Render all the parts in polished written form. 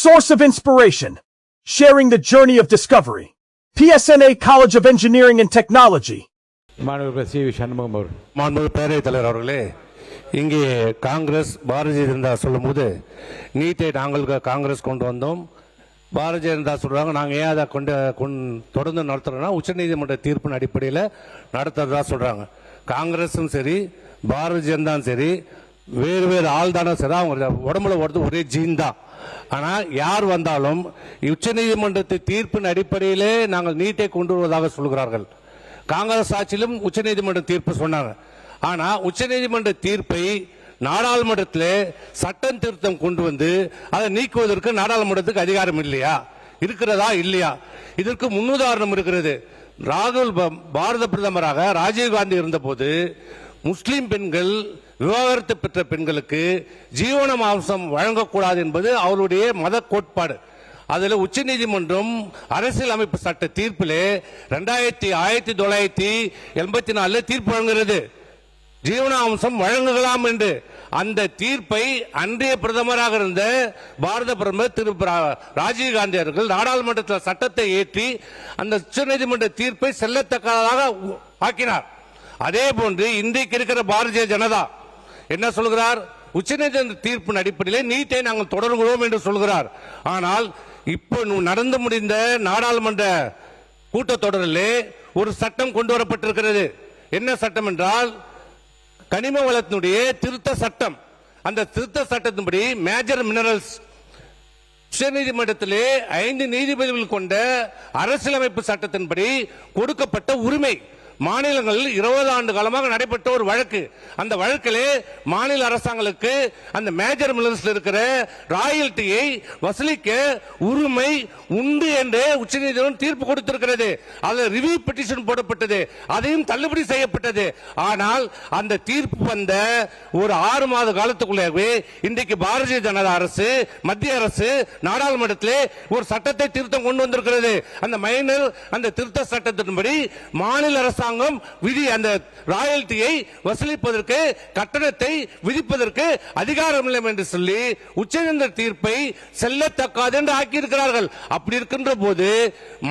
Source of inspiration. Sharing the journey of discovery. PSNA College of Engineering and Technology. மாணவர் C V Shanmugam அவர். மாண்புமிகு பேரவைத் தலைவர் அவர்களே, இங்கே காங்கிரஸ் பாரதிய ஜனதா சொல்லும் போது நீட்டை நாங்கள் காங்கிரஸ் கொண்டு வந்தோம், பாரதிய ஜனதா சொல்றாங்க நாங்கள் ஏன் அதை தொடர்ந்து நடத்துறோம்னா உச்சநீதிமன்ற தீர்ப்பின் அடிப்படையில் நடத்துறதா சொல்றாங்க. காங்கிரஸும் சரி பாரதிய ஜனதாவும் சரி வேறு வேறு ஆள் தானே சரி, அவங்க உடம்புல வருது ஒரே ஜீன் தான். ஆனால் யார் வந்தாலும் உச்சநீதிமன்றத்தை தீர்ப்பின் அடிப்படையிலே நாங்கள் நீட்டை கொண்டு வருவதாக சொல்கிறார்கள். காங்கிரஸ் ஆட்சியிலும் உச்சநீதிமன்ற தீர்ப்பு சொன்னாங்க. ஆனா உச்சநீதிமன்ற தீர்ப்பை நாடாளுமன்றத்தில் சட்டம் திருத்தம் கொண்டு வந்து அதை நீக்குவதற்கு நாடாளுமன்றத்துக்கு அதிகாரம் இல்லையா? இருக்கிறதா இல்லையா? இதற்கு முன்னுதாரணம் இருக்கிறது. ராகுல் பாரத பிரதமராக ராஜீவ்காந்தி இருந்தபோது முஸ்லிம் பெண்கள் விவாகரத்து பெற்ற பெண்களுக்கு ஜீவனாம்சம் வழங்கக்கூடாது என்பது அவருடைய மத கோட்பாடு. அதில் உச்சநீதிமன்றம் அரசியல் அமைப்பு சட்ட தீர்ப்பிலே 1984 தீர்ப்பு வழங்குகிறது, ஜீவனாம்சம் வழங்கலாம் என்று. அந்த தீர்ப்பை அன்றைய பிரதமராக இருந்த பாரத பிரதமர் திரு ராஜீவ்காந்தி அவர்கள் நாடாளுமன்றத்தில் சட்டத்தை ஏற்றி அந்த உச்சநீதிமன்ற தீர்ப்பை செல்லத்தக்கதாக ஆக்கினார். அதே போன்று இன்றைக்கு இருக்கிற பாரதிய ஜனதா என்ன சொல்கிறார்? உச்சநீதிமன்ற தீர்ப்பின் அடிப்படையில் நீட்டை நாங்கள் தொடர்கிறோம் என்று சொல்கிறார். ஆனால் இப்போ நடந்து முடிந்த நாடாளுமன்ற கூட்டத்தொடரில் ஒரு சட்டம் கொண்டு வரப்பட்டிருக்கிறது. என்ன சட்டம் என்றால் கனிம வளத்தினுடைய திருத்த சட்டம். அந்த திருத்த சட்டத்தின்படி மேஜர் மினரல்ஸ் உச்சநீதிமன்றத்திலே 5 நீதிபதிகள் கொண்ட அரசியலமைப்பு சட்டத்தின்படி கொடுக்கப்பட்ட உரிமை. மாநிலங்களில் 20 ஆண்டு காலமாக நடைபெற்ற ஒரு வழக்கு. அந்த வழக்கிலே மாநில அரசாங்கங்களுக்கு அந்த மேஜர் மினரல்ஸ்ல இருக்கிற ராயல்டியை வசூலிக்க உரிமை உண்டு என்று உச்சநீதிமன்றம் தீர்ப்பு கொடுத்திருக்கிறது. அதில் ரிவ்யூ பெட்டிஷன் போடப்பட்டது, அதையும் தள்ளுபடி செய்யப்பட்டது. ஆனால் அந்த தீர்ப்பு வந்த ஒரு 6 மாத காலத்துக்குள்ளே இன்றைக்கு பாரதிய ஜனதா அரசு மத்திய அரசு நாடாளுமன்றத்திலே ஒரு சட்டத்தை திருத்தம் கொண்டு வந்திருக்கிறது. அந்த திருத்த சட்டத்தின்படி மாநில அரசாங்கம் விதி அந்த ராயல்டியை வசூலிப்பதற்கு கட்டணத்தை விதிப்பதற்கு அதிகாரம் இல்லை என்று சொல்லி உச்சநீதிமன்ற தீர்ப்பை செல்லத்தக்காது என்று ஆக்கியிருக்கிறார்கள். அப்படி இருக்கின்ற போது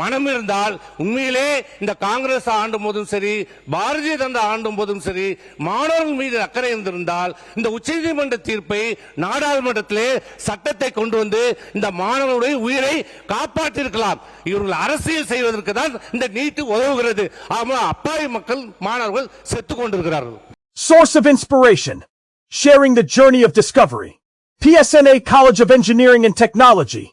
மனம் இருந்தால் உண்மையிலே இந்த காங்கிரஸ் ஆண்டும் போதும் சரி பாரதிய ஜனதா ஆண்டும் போதும் சரி மாணவர்கள் மீது அக்கறை இருந்திருந்தால் இந்த உச்சநீதிமன்ற தீர்ப்பை நாடாளுமன்றத்திலே சட்டத்தை கொண்டு வந்து இந்த மாணவர்களுடைய உயிரை காப்பாற்றிருக்கலாம். இவர்கள் அரசியல் செய்வதற்கு தான் இந்த நீட்டு உதவுகிறது. அப்பாவி மக்கள் மாணவர்கள் செத்துக் கொண்டிருக்கிறார்கள். Source of inspiration. Sharing the journey of discovery. PSNA College of Engineering and Technology.